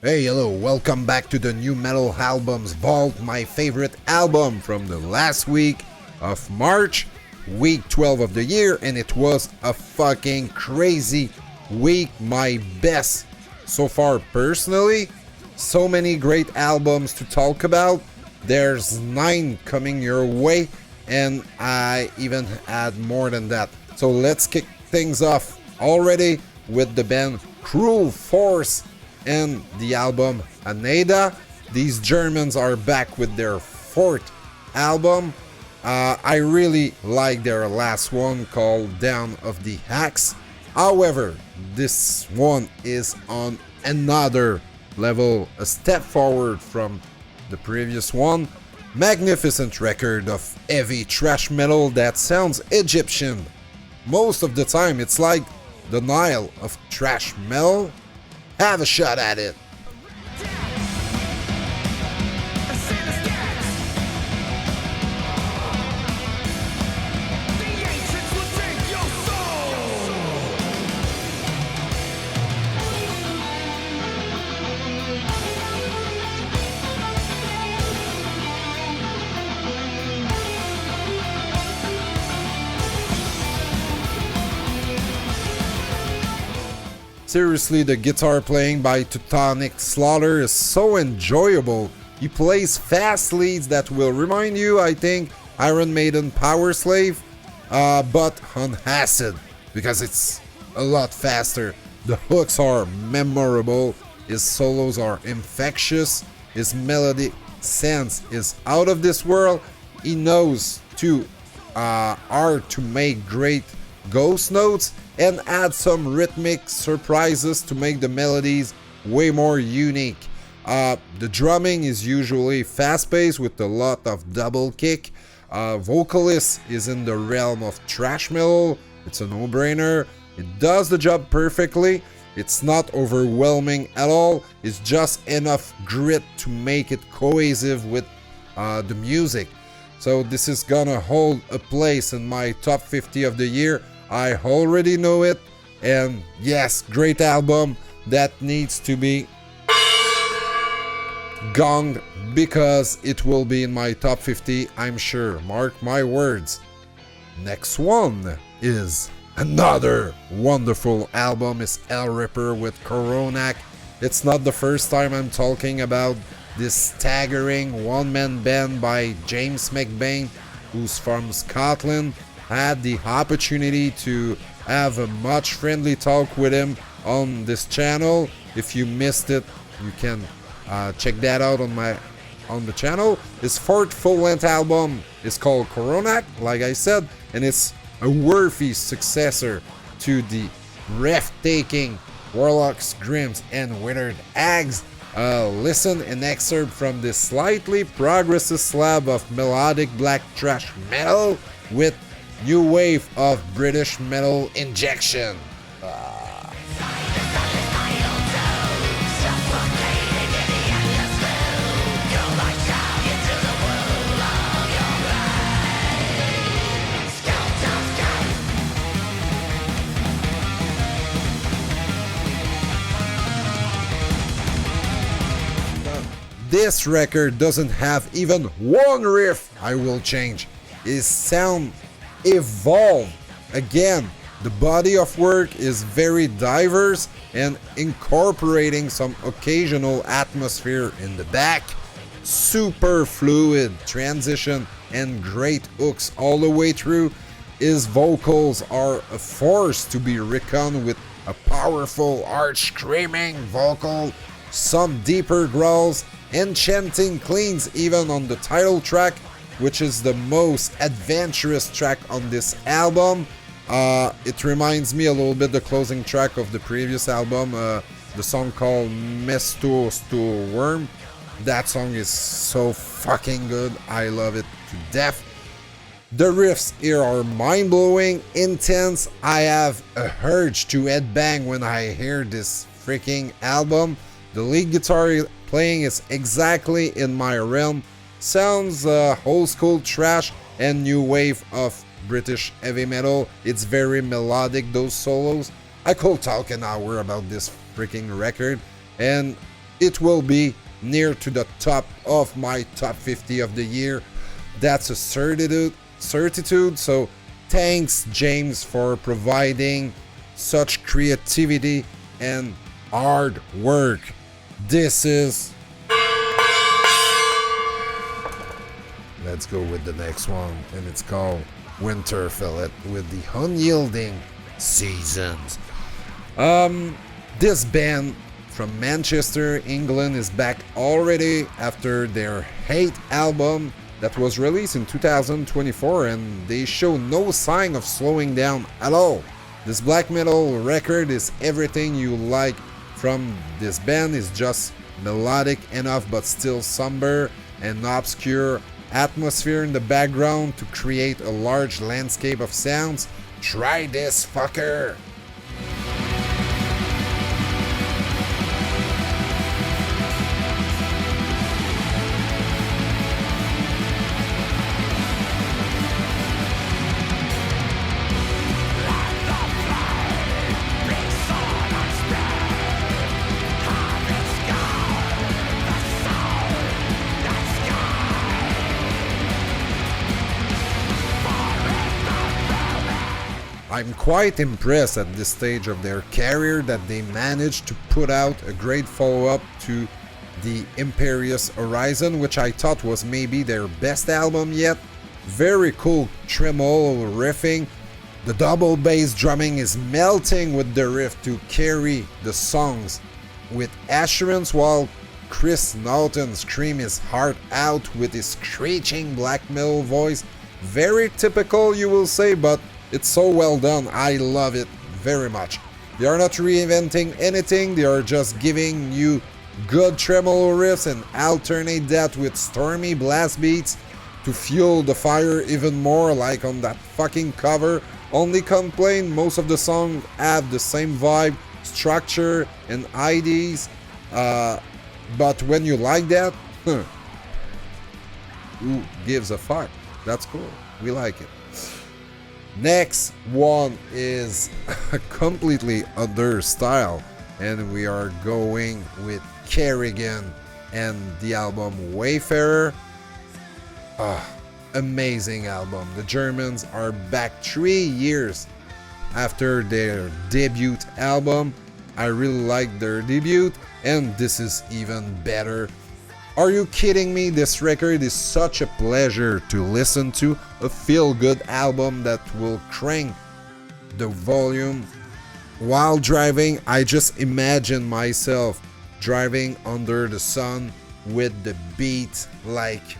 Hey, hello, welcome back to the New Metal Albums Vault, my favorite album from the last week of March, week 12 of the year, and it was a fucking crazy week, my best so far personally. So many great albums to talk about. There's 9 coming your way, and I even had more than that. So let's kick things off already with the band Cruel Force and the album Haneda. These Germans are back with their 4th album. I really like their last one called Down of the Axe. However, this one is on another level, a step forward from the previous one. Magnificent record of heavy thrash metal that sounds Egyptian. Most of the time it's like the Nile of thrash metal. Have a shot at it. Seriously, the guitar playing by Teutonic Slaughter is so enjoyable. He plays fast leads that will remind you, I think, Iron Maiden Power Slave, but on acid, because it's a lot faster. The hooks are memorable, his solos are infectious, his melodic sense is out of this world. He knows to make great ghost notes and add some rhythmic surprises to make the melodies way more unique. The drumming is usually fast-paced with a lot of double kick. Vocalist is in the realm of thrash metal. It's a no-brainer. It does the job perfectly. It's not overwhelming at all. It's just enough grit to make it cohesive with the music. So this is gonna hold a place in my top 50 of the year. I already know it, and yes, great album that needs to be gonged because it will be in my top 50, I'm sure. Mark my words. Next one is another wonderful album. It's Hellripper with Coronach. It's not the first time I'm talking about this staggering one-man band by James McBain, who's from Scotland. I had the opportunity to have a much friendly talk with him on this channel. If you missed it, you can check that out on the channel. His 4th full-length album is called Coronach, like I said, and it's a worthy successor to the breathtaking Warlocks, Grims, and Withered Hags. Listen an excerpt from this slightly progressive slab of melodic black thrash metal with new wave of British metal injection. This record doesn't have even one riff I will change. His sound evolved. Again, the body of work is very diverse and incorporating some occasional atmosphere in the back. Super fluid transition and great hooks all the way through. His vocals are a force to be reckoned with, a powerful arch screaming vocal, some deeper growls, enchanting cleans even on the title track, which is the most adventurous track on this album. It reminds me a little bit the closing track of the previous album, the song called Mestos to Worm. That song is so fucking good. I love it to death. The riffs here are mind-blowing, intense. I have a urge to headbang when I hear this freaking album. The lead guitar playing is exactly in my realm. Sounds old school thrash and new wave of British heavy metal. It's very melodic, those solos. I could talk an hour about this freaking record, and it will be near to the top of my top 50 of the year. That's a certitude. So thanks, James, for providing such creativity and hard work. This is... Let's go with the next one, and it's called Winterfylleth with the Unyielding Seasons. This band from Manchester, England is back already after their 8th album that was released in 2024, and they show no sign of slowing down at all. This black metal record is everything you like from this band. It's just melodic enough but still somber and obscure atmosphere in the background to create a large landscape of sounds. Try this, fucker! I'm quite impressed at this stage of their career that they managed to put out a great follow-up to the Imperious Horizon, which I thought was maybe their best album yet. Very cool tremolo riffing. The double bass drumming is melting with the riff to carry the songs with assurance, while Chris Naughton screams his heart out with his screeching black metal voice. Very typical, you will say, but it's so well done. I love it very much. They are not reinventing anything, they are just giving you good tremolo riffs and alternate that with stormy blast beats to fuel the fire even more, like on that fucking cover. Only complain, most of the songs have the same vibe, structure and IDs, but when you like that, who gives a fuck? That's cool. We like it. Next one is a completely other style, and we are going with Kerrigan and the album Wayfarer. Amazing album. The Germans are back 3 years after their debut album. I really like their debut, and this is even better. Are you kidding me? This record is such a pleasure to listen to. A feel-good album that will crank the volume while driving. I just imagine myself driving under the sun with the beat like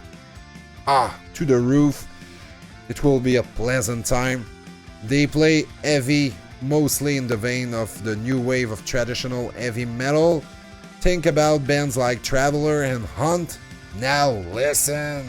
to the roof. It will be a pleasant time. They play heavy, mostly in the vein of the new wave of traditional heavy metal. Think about bands like Traveler and Hunt. Now listen.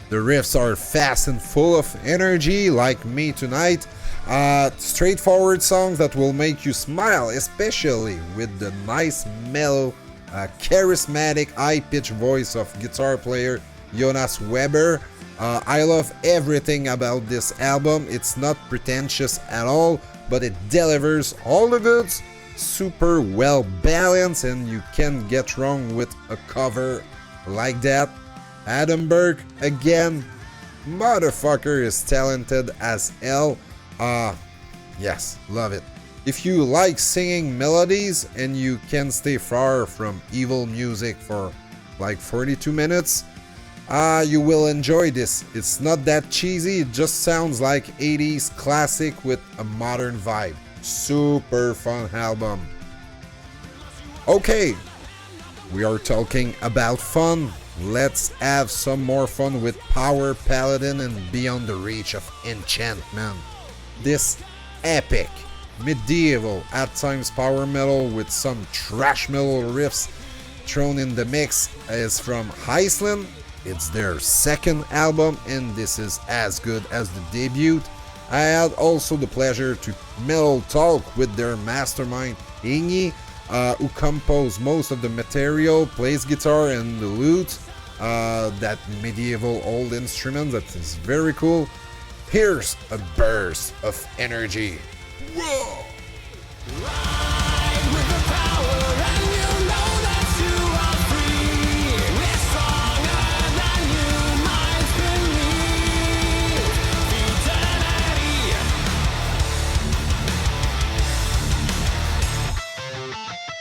The riffs are fast and full of energy, like me tonight. Straightforward songs that will make you smile, especially with the nice, mellow, charismatic, high-pitched voice of guitar player Jonas Weber. I love everything about this album. It's not pretentious at all, but it delivers all the goods. Super well balanced, and you can't get wrong with a cover like that. Adam Burke, again, motherfucker is talented as hell. Yes, love it. If you like singing melodies and you can stay far from evil music for like 42 minutes, you will enjoy this. It's not that cheesy, it just sounds like 80s classic with a modern vibe. Super fun album. Okay, we are talking about fun. Let's have some more fun with Power Paladin and Beyond the Reach of Enchantment. This epic medieval, at times power metal with some thrash metal riffs thrown in the mix, is from Iceland. It's their second album and this is as good as the debut. I had also the pleasure to metal talk with their mastermind Ingi, who composed most of the material, plays guitar and the lute, that medieval old instrument that is very cool. Here's a burst of energy. Whoa! Ride with the power and you know that you are free. We're stronger than you might believe. Eternity.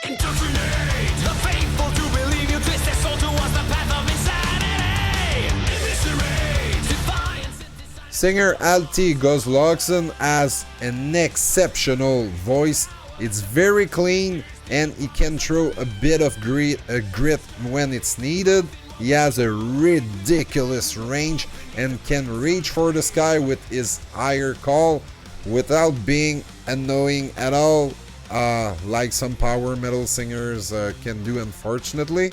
Indoctrinate the faithful to believe you. Twist their soul towards the path of insanity. Eviscerate defiance and design. Singer Alti Gozloksen has an exceptional voice. It's very clean and he can throw a bit of grit when it's needed. He has a ridiculous range and can reach for the sky with his higher call without being annoying at all, like some power metal singers can do, unfortunately.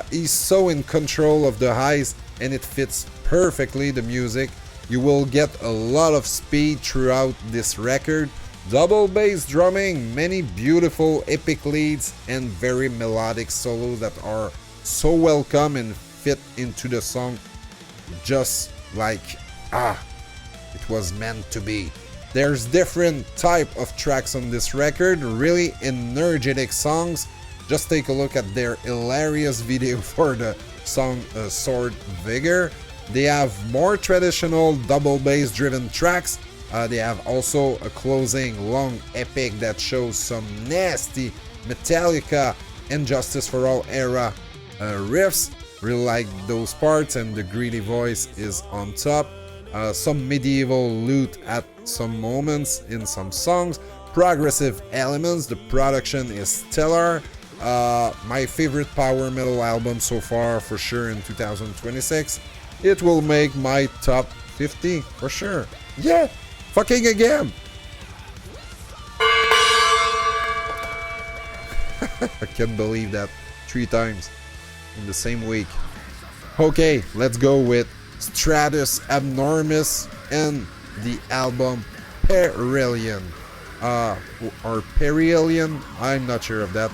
He's so in control of the highs and it fits perfectly the music. You will get a lot of speed throughout this record. Double bass drumming, many beautiful epic leads, and very melodic solos that are so welcome and fit into the song just like, it was meant to be. There's different type of tracks on this record, really energetic songs. Just take a look at their hilarious video for the song Sword Vigor. They have more traditional double bass driven tracks. They have also a closing long epic that shows some nasty Metallica and Justice for All era riffs. Really like those parts and the greedy voice is on top. Some medieval lute at some moments in some songs. Progressive elements, the production is stellar. My favorite power metal album so far for sure in 2026. It will make my top 50 for sure. Yeah! Fucking again! I can't believe that 3 times in the same week. Okay, let's go with Stratus Abnormis and the album Perihelion. Or Perihelion, I'm not sure of that.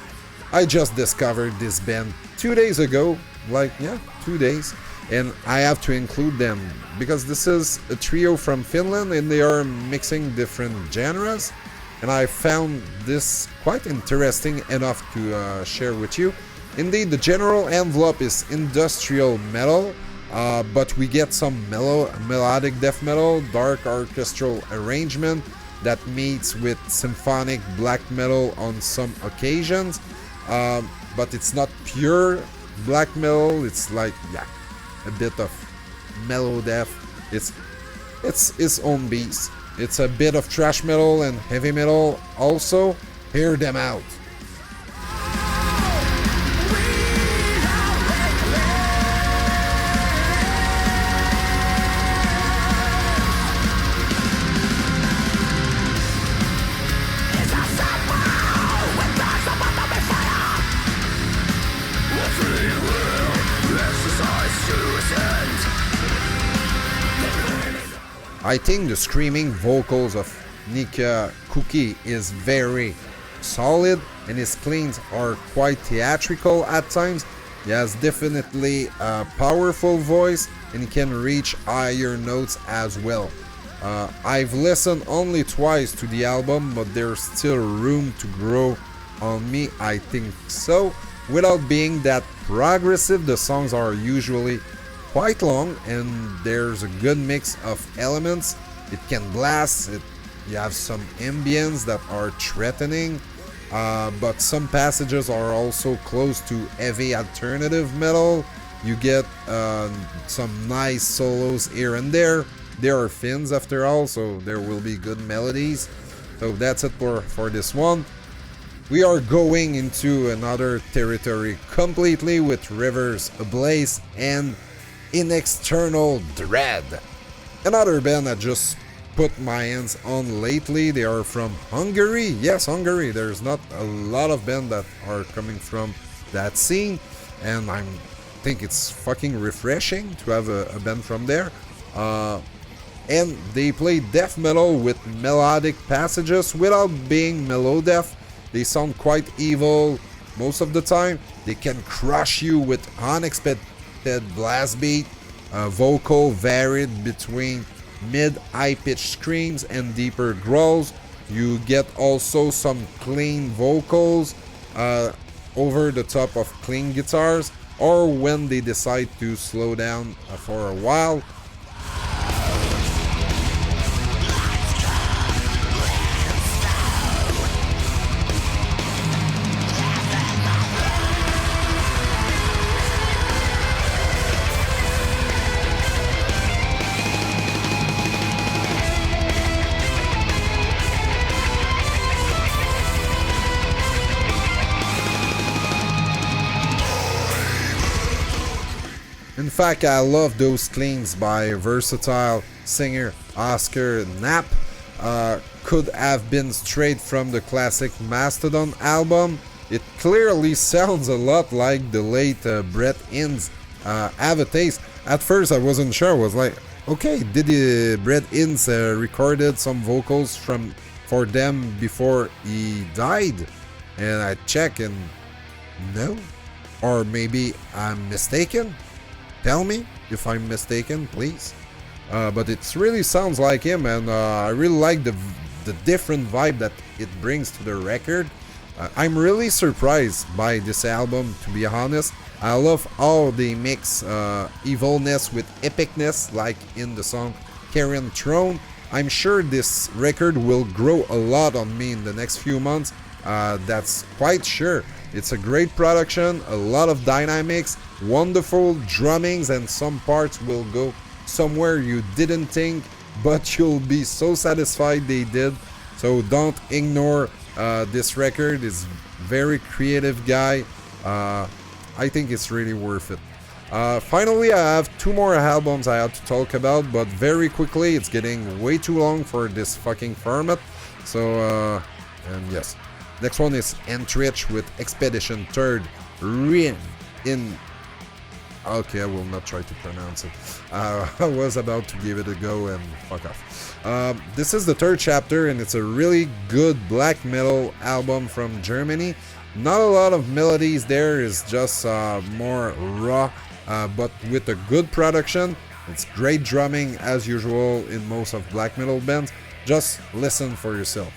I just discovered this band 2 days ago, 2 days. And I have to include them because this is a trio from Finland and they are mixing different genres, and I found this quite interesting enough to share with you. Indeed, the general envelope is industrial metal, but we get some melodic death metal, dark orchestral arrangement that meets with symphonic black metal on some occasions, but it's not pure black metal. It's like a bit of mellow death. It's its own beast. It's a bit of thrash metal and heavy metal also. Hear them out. I think the screaming vocals of Nika Kuki is very solid and his cleans are quite theatrical at times. He has definitely a powerful voice and he can reach higher notes as well. I've listened only twice to the album, but there's still room to grow on me, I think so. Without being that progressive, the songs are usually quite long and there's a good mix of elements. It can blast, you have some ambience that are threatening, but some passages are also close to heavy alternative metal. You get some nice solos here and there. There are Fiends after all, so there will be good melodies. So that's it for this one. We are going into another territory completely with Rivers Ablaze and Inexternal Dread. Another band that just put my hands on lately. They are from Hungary. Yes, Hungary. There's not a lot of bands that are coming from that scene, and I think it's fucking refreshing to have a band from there. And they play death metal with melodic passages without being melodeath. They sound quite evil most of the time. They can crush you with unexpected blast beat, vocal varied between mid-high pitched screams and deeper growls. You get also some clean vocals over the top of clean guitars, or when they decide to slow down for a while. In fact, I love those cleans by versatile singer Oscar Knapp. Could have been straight from the classic Mastodon album. It clearly sounds a lot like the late Brett Innes Have a Taste. At first I wasn't sure, I was like, okay, did Brett Innes recorded some vocals for them before he died? And I check and no. Or maybe I'm mistaken? Tell me if I'm mistaken, please. But it really sounds like him, and I really like the different vibe that it brings to the record. I'm really surprised by this album, to be honest. I love how they mix evilness with epicness, like in the song Carrion Throne. I'm sure this record will grow a lot on me in the next few months. That's quite sure. It's a great production, a lot of dynamics, wonderful drummings, and some parts will go somewhere you didn't think, but you'll be so satisfied they did. So don't ignore this record. It's very creative guy. I think it's really worth it. Finally, I have two more albums I have to talk about, but very quickly, it's getting way too long for this fucking format. So, and yes. Next one is Antrisch with Expedition 3rd Rin in... Okay, I will not try to pronounce it. I was about to give it a go and fuck off. This is the 3rd chapter, and it's a really good black metal album from Germany. Not a lot of melodies there, it's just more raw, but with a good production. It's great drumming as usual in most of black metal bands. Just listen for yourself.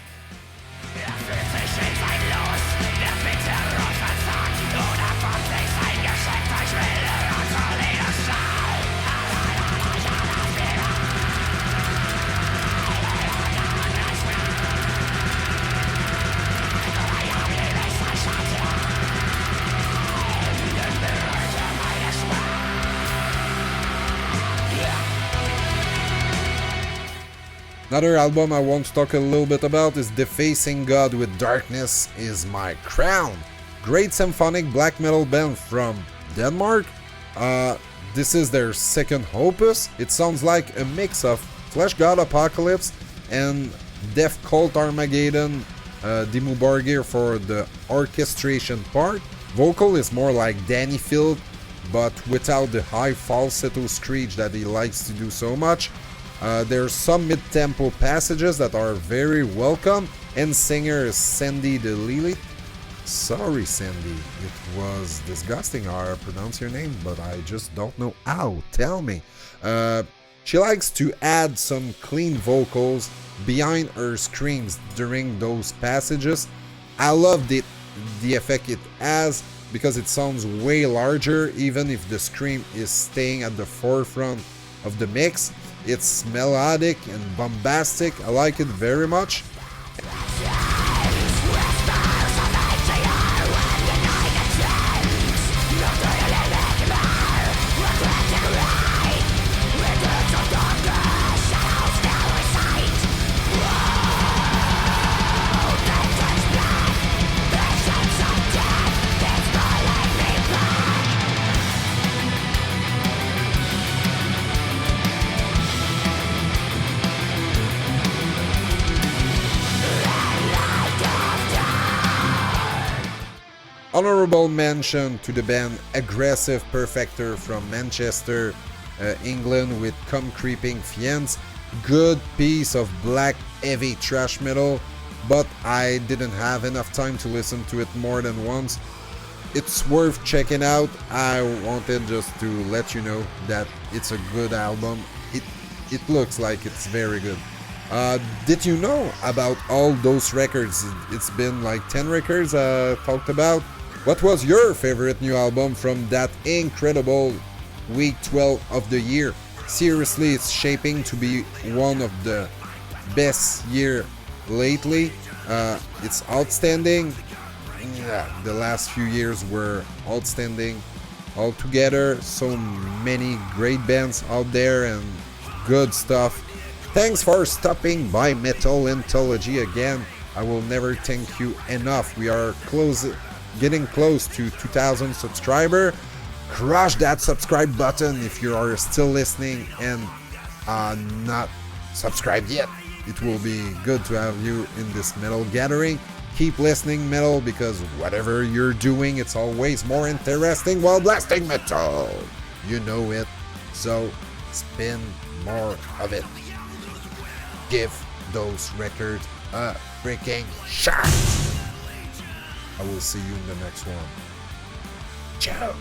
Another album I want to talk a little bit about is Defacing God with Darkness Is My Crown. Great symphonic black metal band from Denmark. This is their second opus. It sounds like a mix of Flesh God Apocalypse and Death Cult Armageddon, Dimmu Borgir for the orchestration part. Vocal is more like Danny Field, but without the high falsetto screech that he likes to do so much. There's some mid-tempo passages that are very welcome, and singer is Sandy the Lily. Sorry, Sandy, it was disgusting how I pronounce your name, but I just don't know how. Tell me. She likes to add some clean vocals behind her screams during those passages. I love the effect it has because it sounds way larger, even if the scream is staying at the forefront of the mix. It's melodic and bombastic. I like it very much. Honorable mention to the band Aggressive Perfector from Manchester, England with Come Creeping Fiends. Good piece of black heavy thrash metal, but I didn't have enough time to listen to it more than once. It's worth checking out. I wanted just to let you know that it's a good album. It looks like it's very good. Did you know about all those records? It's been like 10 records talked about. What was your favorite new album from that incredible week 12 of the year? Seriously, it's shaping to be one of the best year lately. It's outstanding. Yeah, the last few years were outstanding altogether. So many great bands out there and good stuff. Thanks for stopping by Metal Anthology again. I will never thank you enough. We are getting close to 2,000 subscribers. Crush that subscribe button if you are still listening and not subscribed yet. It will be good to have you in this metal gathering. Keep listening metal, because whatever you're doing, it's always more interesting while blasting metal. You know it. So spin more of it. Give those records a freaking shot. I will see you in the next one. Ciao.